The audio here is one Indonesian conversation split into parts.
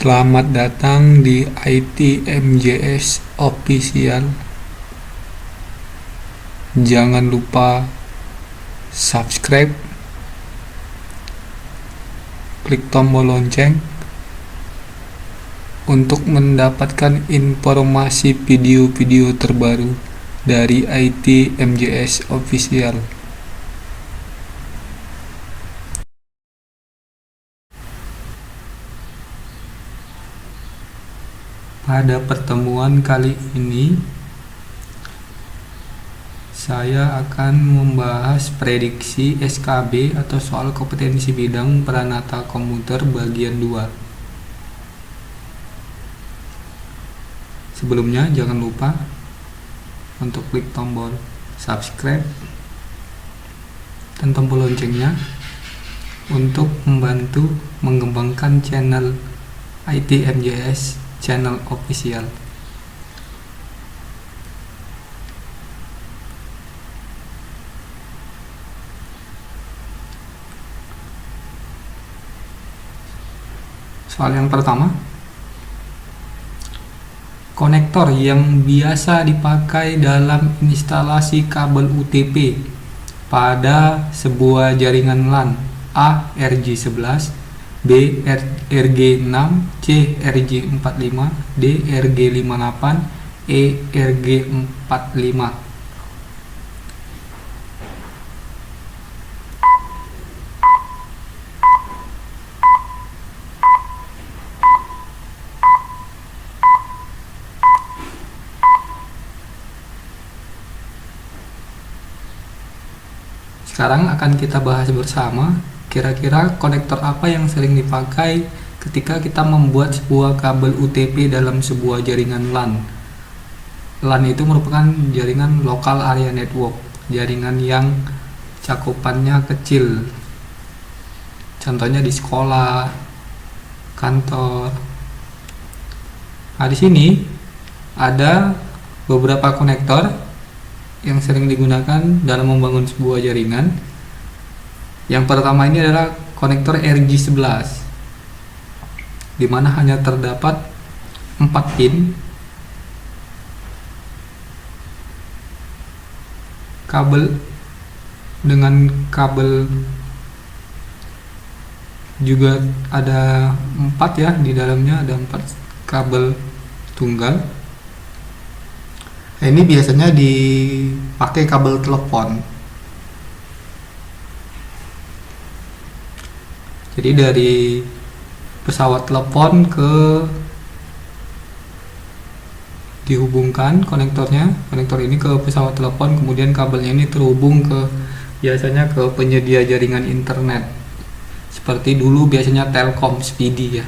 Selamat datang di ITMJS Official. Jangan lupa subscribe, klik tombol lonceng untuk mendapatkan informasi video-video terbaru dari ITMJS Official. Pada pertemuan kali ini, saya akan membahas prediksi SKB atau soal kompetensi bidang Pranata Komputer bagian 2. Sebelumnya, jangan lupa untuk klik tombol subscribe dan tombol loncengnya untuk membantu mengembangkan channel ITMJS channel official. Soal yang pertama, konektor yang biasa dipakai dalam instalasi kabel UTP pada sebuah jaringan LAN: A. RJ11, B. RG6, C. RJ45, D. RG58, E. RG45. Sekarang akan kita bahas bersama kira-kira konektor apa yang sering dipakai ketika kita membuat sebuah kabel UTP dalam sebuah jaringan LAN. LAN itu merupakan jaringan local area network, jaringan yang cakupannya kecil. Contohnya di sekolah, kantor. Nah, di sini ada beberapa konektor yang sering digunakan dalam membangun sebuah jaringan. Yang pertama ini adalah konektor RJ11, di mana hanya terdapat 4 pin. Kabel dengan kabel juga ada 4 ya, di dalamnya ada 4 kabel tunggal. Ini biasanya dipakai kabel telepon. Jadi dari pesawat telepon dihubungkan konektor ini ke pesawat telepon, kemudian kabelnya ini terhubung biasanya ke penyedia jaringan internet. Seperti dulu biasanya Telkom Speedy ya.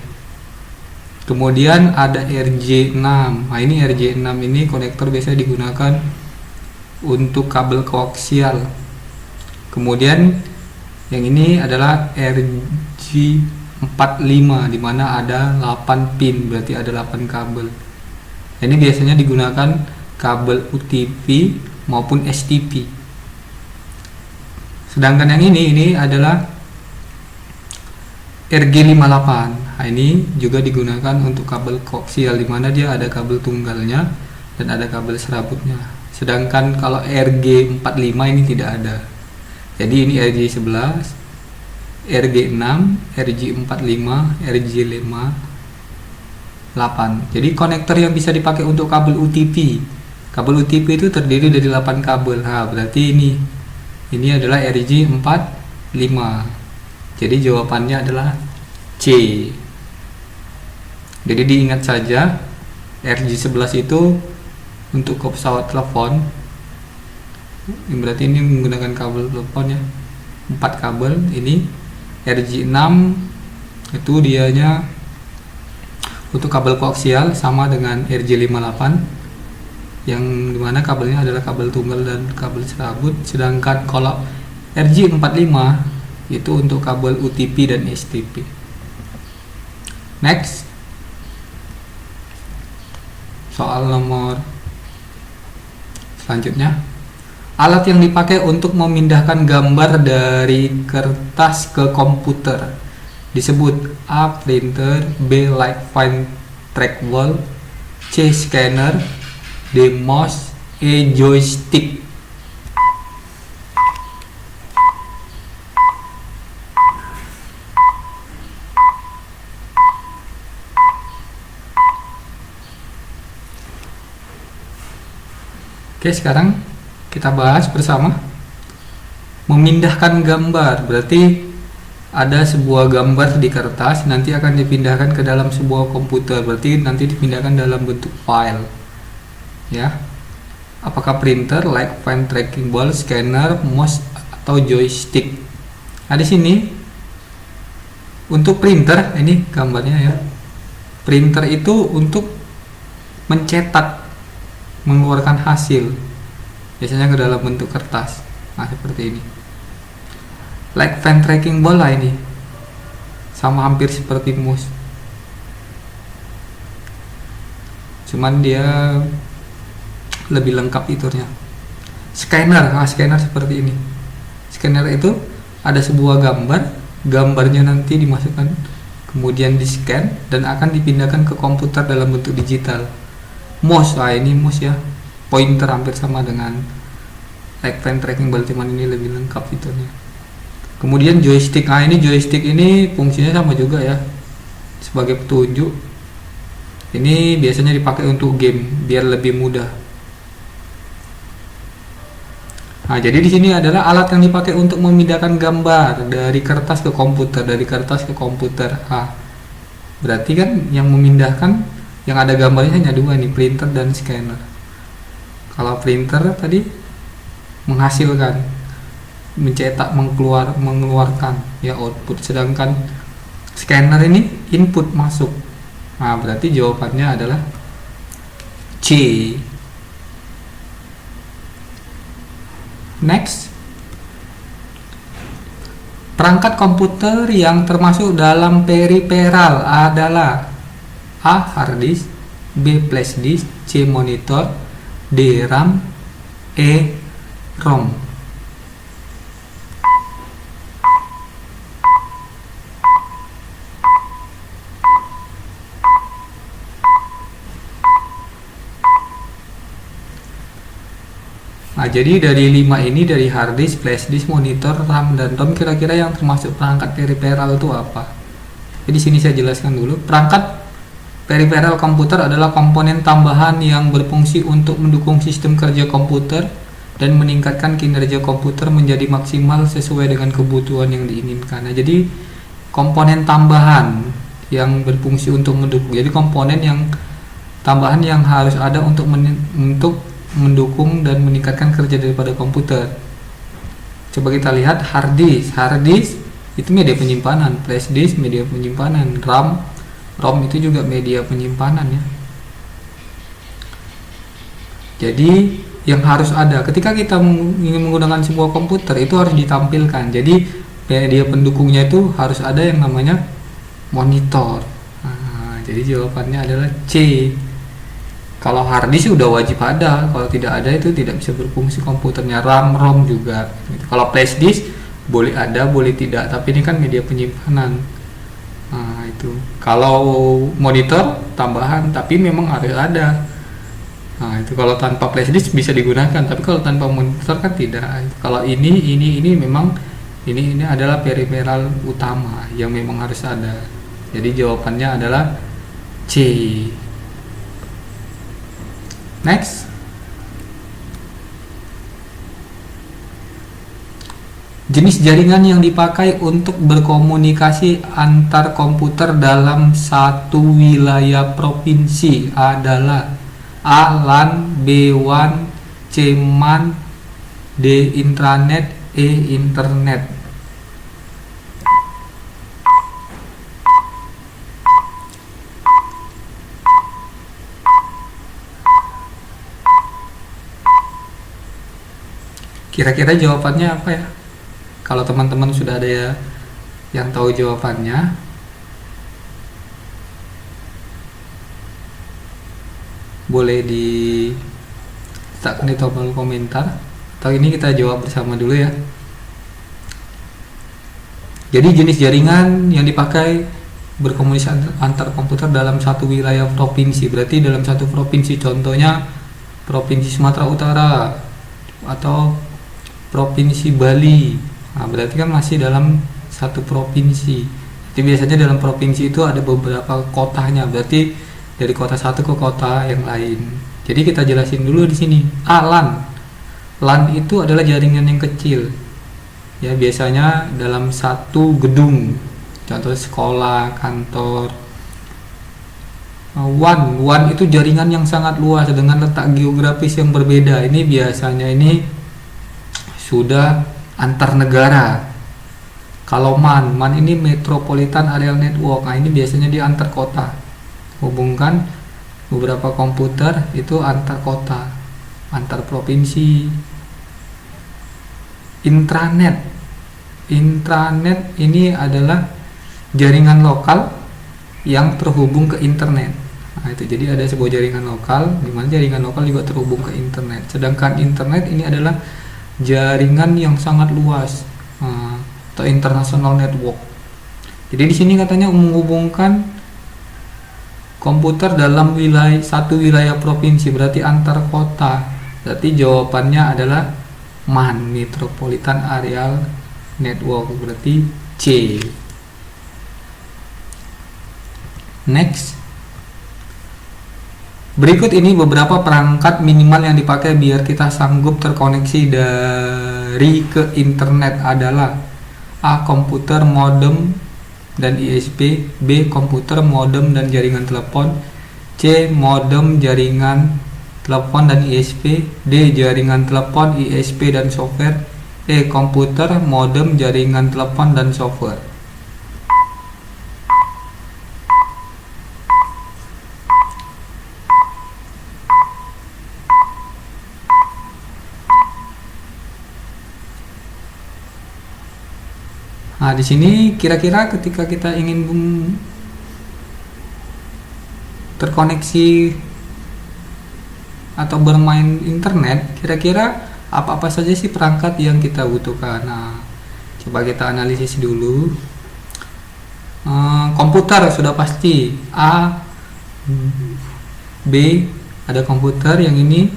Kemudian ada RJ6. Nah, ini RJ6 ini konektor biasanya digunakan untuk kabel koaksial. Kemudian yang ini adalah RJ45, di mana ada 8 pin, berarti ada 8 kabel. Ini biasanya digunakan kabel UTP maupun STP. Sedangkan yang ini adalah RG58. Nah, ini juga digunakan untuk kabel koaksial, di mana dia ada kabel tunggalnya dan ada kabel serabutnya. Sedangkan kalau RG45 ini tidak ada. Jadi ini RJ11, RG6, RJ45, RJ58. Jadi konektor yang bisa dipakai untuk kabel UTP. Kabel UTP itu terdiri dari 8 kabel. Nah, berarti ini adalah RJ45. Jadi jawabannya adalah C. Jadi diingat saja, RJ11 itu untuk ke pesawat telepon. Berarti ini menggunakan kabel telepon ya, 4 kabel. Ini RJ6 itu dianya untuk kabel koaksial, sama dengan RJ58 yang dimana kabelnya adalah kabel tunggal dan kabel serabut. Sedangkan kalau RJ45 itu untuk kabel UTP dan STP. Next, soal nomor selanjutnya. Alat yang dipakai untuk memindahkan gambar dari kertas ke komputer disebut A. Printer, B. Light Fine Trackball, C. Scanner, D. Mouse, E. Joystick. Oke, sekarang kita bahas bersama memindahkan gambar. Berarti ada sebuah gambar di kertas, nanti akan dipindahkan ke dalam sebuah komputer. Berarti nanti dipindahkan dalam bentuk file. Ya. Apakah printer, like pen tracking ball, scanner, mouse atau joystick? Nah, di sini untuk printer, ini gambarnya ya. Printer itu untuk mencetak, mengeluarkan hasil, biasanya ke dalam bentuk kertas. Nah, seperti ini. Like pen tracking ball lah ini, sama hampir seperti mouse, cuman dia lebih lengkap fiturnya. Scanner, scanner seperti ini. Scanner itu ada sebuah gambar, gambarnya nanti dimasukkan, kemudian di scan dan akan dipindahkan ke komputer dalam bentuk digital. Mouse, ini mouse ya, pointer hampir sama dengan like pen tracking ball, cuman ini lebih lengkap fiturnya. Kemudian joystick, ini joystick ini fungsinya sama juga ya, sebagai petunjuk. Ini biasanya dipakai untuk game biar lebih mudah. Nah, jadi di sini adalah alat yang dipakai untuk memindahkan gambar dari kertas ke komputer, dari kertas ke komputer. Berarti kan yang memindahkan, yang ada gambarnya hanya dua nih, printer dan scanner. Kalau printer tadi menghasilkan, mencetak, mengeluarkan ya output, sedangkan scanner ini input masuk. Nah, berarti jawabannya adalah C. Next, perangkat komputer yang termasuk dalam periferal adalah A. Hard disk, B. Flash disk, C. Monitor, D. RAM, E. ROM. Nah, jadi dari 5 ini, dari hard disk, flash disk, monitor, RAM, dan ROM, kira-kira yang termasuk perangkat periferal itu apa? Jadi sini saya jelaskan dulu. Perangkat periferal komputer adalah komponen tambahan yang berfungsi untuk mendukung sistem kerja komputer dan meningkatkan kinerja komputer menjadi maksimal sesuai dengan kebutuhan yang diinginkan. Nah, jadi komponen tambahan yang berfungsi untuk mendukung. Jadi komponen yang tambahan yang harus ada untuk mendukung dan meningkatkan kerja daripada komputer. Coba kita lihat hard disk. Hard disk itu media penyimpanan, flash disk media penyimpanan, ROM itu juga media penyimpanan ya. Jadi yang harus ada ketika kita ingin menggunakan sebuah komputer itu harus ditampilkan. Jadi media pendukungnya itu harus ada yang namanya monitor. Nah, jadi jawabannya adalah C. Kalau hard disk udah wajib ada, kalau tidak ada itu tidak bisa berfungsi komputernya. RAM, ROM juga. Kalau flash disk boleh ada, boleh tidak, tapi ini kan media penyimpanan. Nah, itu. Kalau monitor tambahan, tapi memang harus ada. Nah, itu kalau tanpa flash disk bisa digunakan, tapi kalau tanpa monitor kan tidak. Kalau ini memang ini adalah periferal utama yang memang harus ada. Jadi jawabannya adalah C. Next, jenis jaringan yang dipakai untuk berkomunikasi antar komputer dalam satu wilayah provinsi adalah A. LAN, B. WAN, C. MAN, D. intranet, E. internet. Kira-kira jawabannya apa ya? Kalau teman-teman sudah ada yang tahu jawabannya, boleh diletakkan di tombol komentar, atau ini kita jawab bersama dulu ya. Jadi jenis jaringan yang dipakai berkomunikasi antar komputer dalam satu wilayah provinsi. Berarti dalam satu provinsi, contohnya Provinsi Sumatera Utara atau Provinsi Bali. Nah, berarti kan masih dalam satu provinsi. Jadi biasanya dalam provinsi itu ada beberapa kotanya. Berarti dari kota satu ke kota yang lain. Jadi kita jelasin dulu di sini. LAN. LAN itu adalah jaringan yang kecil. Ya, biasanya dalam satu gedung, contoh sekolah, kantor. WAN itu jaringan yang sangat luas dengan letak geografis yang berbeda. Ini biasanya ini sudah antar negara. Kalau MAN ini Metropolitan Area Network. Nah, ini biasanya di antar kota. Hubungkan beberapa komputer itu antar kota, antar provinsi. Intranet ini adalah jaringan lokal yang terhubung ke internet. Nah, itu jadi ada sebuah jaringan lokal di mana jaringan lokal juga terhubung ke internet. Sedangkan internet ini adalah jaringan yang sangat luas, atau international network. Jadi di sini katanya menghubungkan komputer dalam satu wilayah provinsi, berarti antar kota. Berarti jawabannya adalah MAN, Metropolitan Area Network, berarti C. Next. Berikut ini beberapa perangkat minimal yang dipakai biar kita sanggup terkoneksi dari ke internet adalah A. Komputer, modem, dan ISP. B. Komputer, modem, dan jaringan telepon. C. Modem, jaringan telepon, dan ISP. D. Jaringan telepon, ISP, dan software. E. Komputer, modem, jaringan telepon, dan software. Nah, di sini kira-kira ketika kita ingin terkoneksi atau bermain internet, kira-kira apa-apa saja sih perangkat yang kita butuhkan. Nah, coba kita analisis dulu. Komputer sudah pasti. A, B, ada komputer, yang ini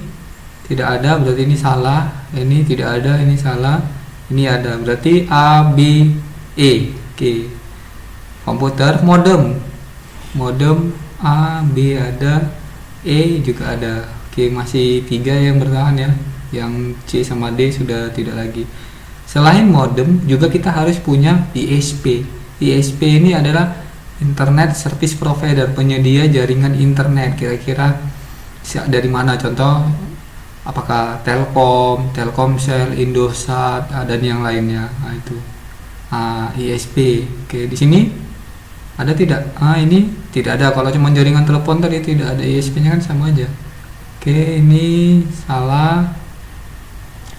tidak ada, berarti ini salah. Ini tidak ada, ini salah. Ini ada, berarti A, B, E. Oke. Komputer, modem A, B ada, E juga ada. Oke, masih 3 yang bertahan ya. Yang C sama D sudah tidak lagi. Selain modem, juga kita harus punya ISP. ISP ini adalah Internet Service Provider, penyedia jaringan internet. Kira-kira dari mana? Contoh, apakah Telkom, Telkomsel, Indosat, dan yang lainnya. Nah, itu ISP. Oke, di sini ada tidak? Ini tidak ada. Kalau cuma jaringan telepon tadi tidak ada ISP-nya, kan sama aja. Oke, ini salah.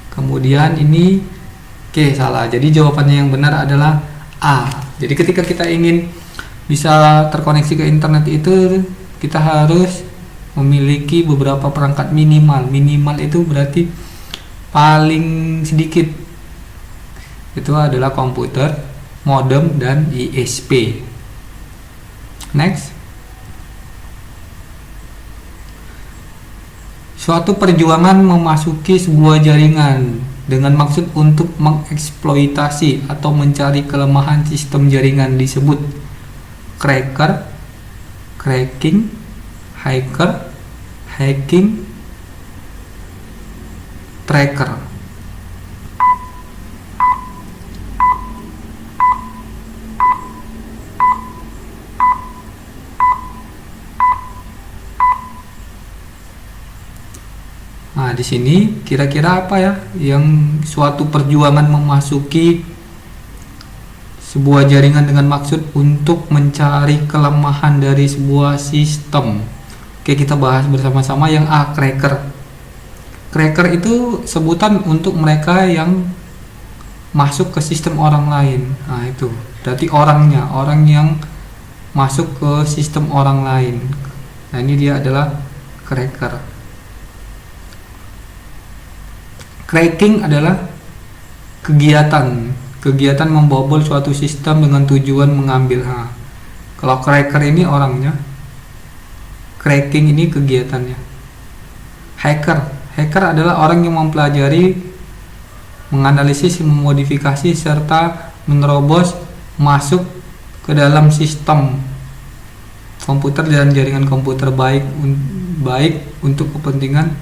Kemudian ini salah. Jadi jawabannya yang benar adalah A. Jadi ketika kita ingin bisa terkoneksi ke internet itu, kita harus memiliki beberapa perangkat minimal. Minimal itu berarti paling sedikit. Itu adalah komputer, modem, dan ISP. Next. Suatu perjuangan memasuki sebuah jaringan dengan maksud untuk mengeksploitasi atau mencari kelemahan sistem jaringan disebut cracker, cracking, hacker, hacking, tracker. Nah, di sini kira-kira apa ya yang suatu perjuangan memasuki sebuah jaringan dengan maksud untuk mencari kelemahan dari sebuah sistem. Oke, kita bahas bersama-sama yang A, cracker. Cracker itu sebutan untuk mereka yang masuk ke sistem orang lain. Nah, itu berarti orang yang masuk ke sistem orang lain. Nah, ini dia adalah cracker. Cracking adalah kegiatan kegiatan membobol suatu sistem dengan tujuan mengambil. Kalau cracker ini orangnya, cracking ini kegiatannya. Hacker adalah orang yang mempelajari, menganalisis, memodifikasi serta menerobos masuk ke dalam sistem komputer dan jaringan komputer baik untuk kepentingan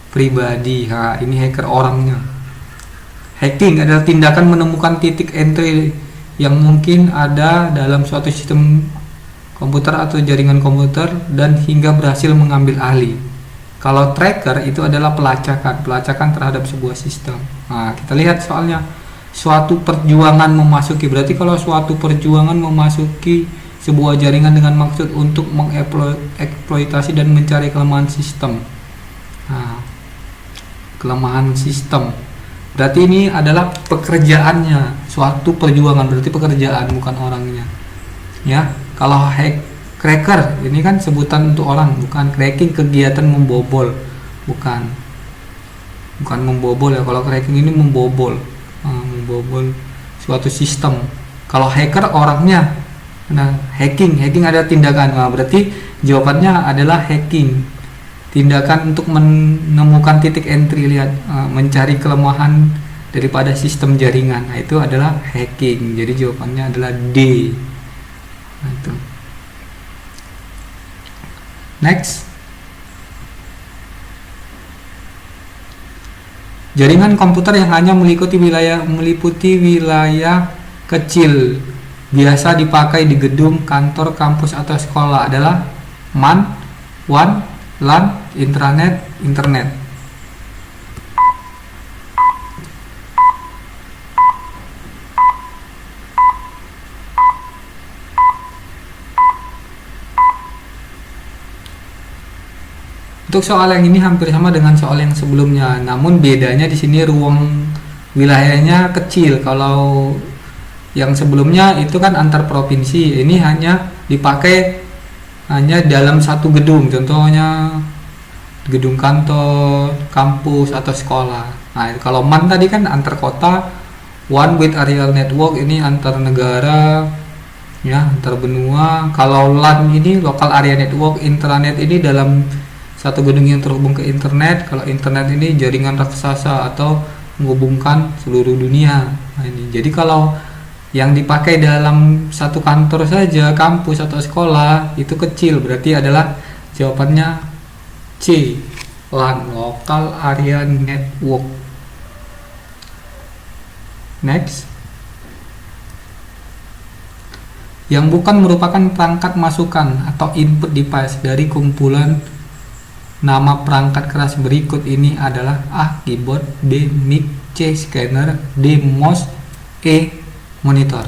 pribadi. Ini hacker orangnya. Hacking adalah tindakan menemukan titik entry yang mungkin ada dalam suatu sistem komputer atau jaringan komputer dan hingga berhasil mengambil alih. Kalau tracker itu adalah pelacakan terhadap sebuah sistem. Kita lihat soalnya, suatu perjuangan memasuki, berarti kalau suatu perjuangan memasuki sebuah jaringan dengan maksud untuk mengeksploitasi dan mencari kelemahan sistem. Kelemahan sistem. Berarti ini adalah pekerjaannya, suatu perjuangan, berarti pekerjaan bukan orangnya. Ya, kalau cracker ini kan sebutan untuk orang, bukan. Cracking kegiatan membobol, bukan membobol ya. Kalau cracking ini membobol suatu sistem. Kalau hacker orangnya. Hacking ada tindakan. Berarti jawabannya adalah hacking. Tindakan untuk menemukan titik entry, lihat, mencari kelemahan daripada sistem jaringan. Itu adalah hacking. Jadi jawabannya adalah D. Itu. Next. Jaringan komputer yang hanya meliputi wilayah kecil biasa dipakai di gedung, kantor, kampus atau sekolah adalah MAN, WAN, LAN, intranet, internet. Untuk soal yang ini hampir sama dengan soal yang sebelumnya, namun bedanya di sini ruang wilayahnya kecil. Kalau yang sebelumnya itu kan antar provinsi, ini hanya dipakai hanya dalam satu gedung, contohnya gedung kantor, kampus atau sekolah. Kalau MAN tadi kan antar kota, one with aerial network ini antar negara, ya, antar benua. Kalau LAN ini local area network, intranet ini dalam satu gedung yang terhubung ke internet. Kalau internet ini jaringan raksasa atau menghubungkan seluruh dunia. Ini. Jadi kalau yang dipakai dalam satu kantor saja, kampus atau sekolah itu kecil, berarti adalah jawabannya C, LAN, local area network. Next. Yang bukan merupakan perangkat masukan atau input device dari kumpulan nama perangkat keras berikut ini adalah A, keyboard, B, mic, C, scanner, D, mouse, E, monitor.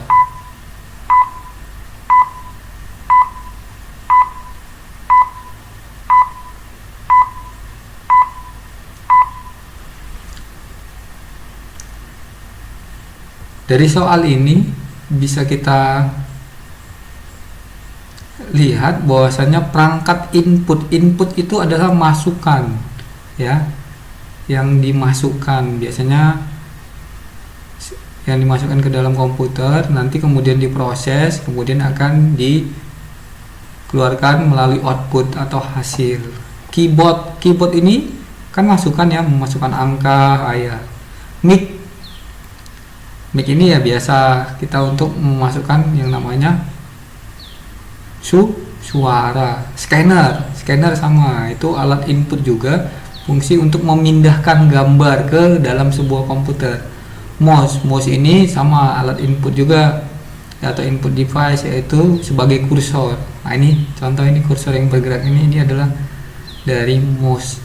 Dari soal ini bisa kita lihat bahwasanya perangkat input itu adalah masukan, ya, yang dimasukkan biasanya yang dimasukkan ke dalam komputer, nanti kemudian diproses, kemudian akan dikeluarkan melalui output atau hasil. Keyboard ini kan masukan, ya, memasukkan angka, ayat. Mic ini ya biasa kita untuk memasukkan yang namanya suara. Scanner sama, itu alat input juga, fungsi untuk memindahkan gambar ke dalam sebuah komputer. Mouse ini sama, alat input juga atau input device, yaitu sebagai kursor. Ini contoh, ini kursor yang bergerak ini adalah dari mouse.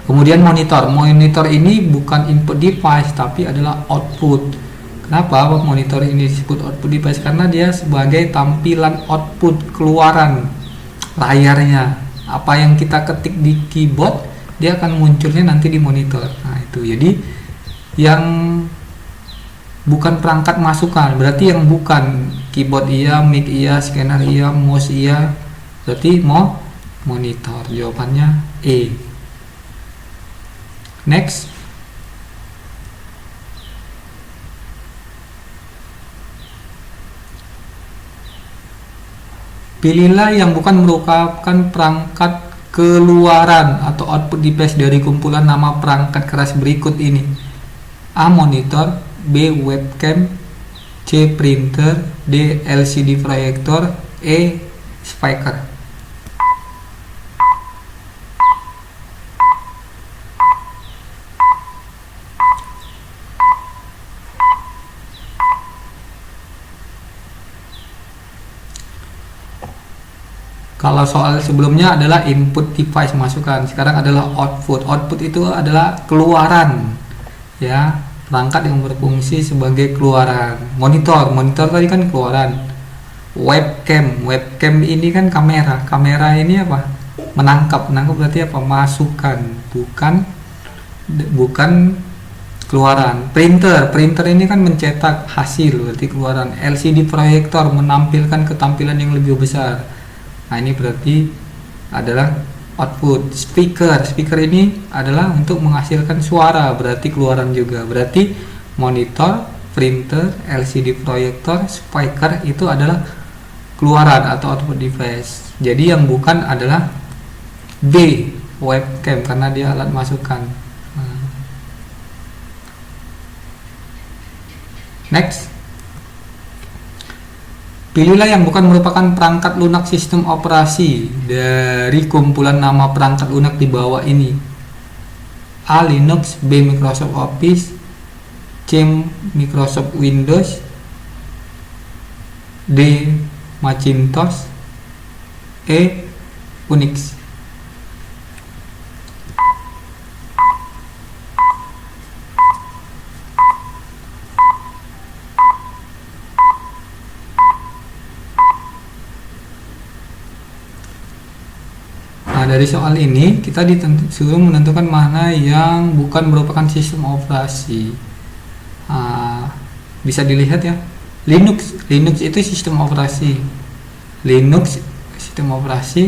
Kemudian monitor ini bukan input device tapi adalah output. Kenapa monitor ini disebut output device? Karena dia sebagai tampilan output, keluaran layarnya. Apa yang kita ketik di keyboard dia akan munculnya nanti di monitor. Itu jadi yang bukan perangkat masukan, berarti yang bukan keyboard iya, mic iya, scanner iya, mouse iya, berarti monitor. Jawabannya E. Next. Pilihlah yang bukan merupakan perangkat keluaran atau output device dari kumpulan nama perangkat keras berikut ini: A. Monitor, B. Webcam, C. Printer, D. LCD proyektor, E. Speaker. Kalau soal sebelumnya adalah input device masukan, sekarang adalah output. Output itu adalah keluaran, ya, perangkat yang berfungsi sebagai keluaran. Monitor tadi kan keluaran. Webcam ini kan kamera ini apa? Menangkap berarti apa? Masukan, bukan keluaran. Printer ini kan mencetak hasil, berarti keluaran. LCD proyektor menampilkan ketampilan yang lebih besar. Nah, ini berarti adalah output. Speaker ini adalah untuk menghasilkan suara, berarti keluaran juga. Berarti monitor, printer, LCD proyektor, speaker itu adalah keluaran atau output device. Jadi yang bukan adalah B, webcam, karena dia alat masukan. Next. Pilihlah yang bukan merupakan perangkat lunak sistem operasi dari kumpulan nama perangkat lunak di bawah ini: A. Linux, B. Microsoft Office, C. Microsoft Windows, D. Macintosh, E. Unix. Dari soal ini kita disuruh menentukan mana yang bukan merupakan sistem operasi. Bisa dilihat ya, Linux itu sistem operasi.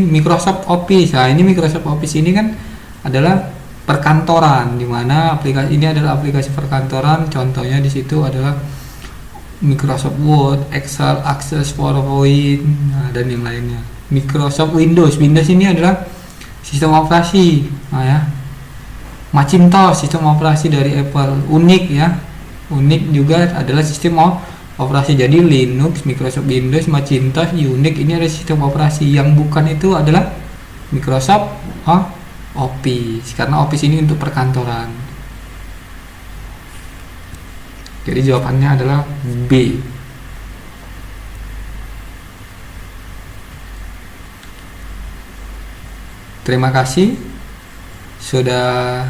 Microsoft Office. Nah, ini Microsoft Office ini kan adalah perkantoran, di mana aplikasi ini adalah aplikasi perkantoran. Contohnya di situ adalah Microsoft Word, Excel, Access, PowerPoint, dan yang lainnya. Microsoft Windows ini adalah sistem operasi, ya. Macintosh sistem operasi dari Apple. Unix juga adalah sistem operasi. Jadi Linux, Microsoft Windows, Macintosh, Unix ini adalah sistem operasi. Yang bukan itu adalah Microsoft Office, karena Office ini untuk perkantoran. Jadi jawabannya adalah B. Terima kasih sudah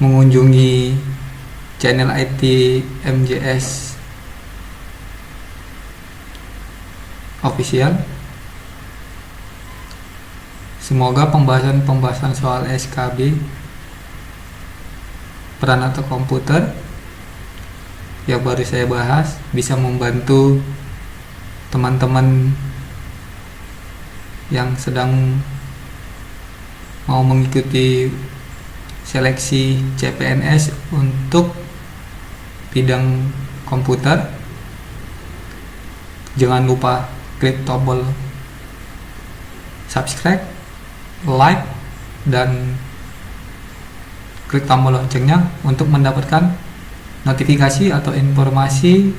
mengunjungi channel IT MJS official. Semoga pembahasan soal SKB peran atau komputer yang baru saya bahas bisa membantu teman-teman yang sedang mau mengikuti seleksi CPNS untuk bidang komputer. Jangan lupa klik tombol subscribe, like, dan klik tombol loncengnya untuk mendapatkan notifikasi atau informasi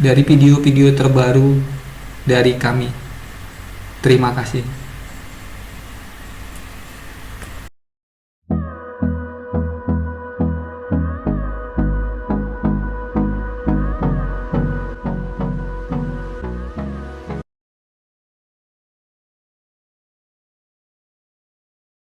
dari video-video terbaru dari kami. Terima kasih.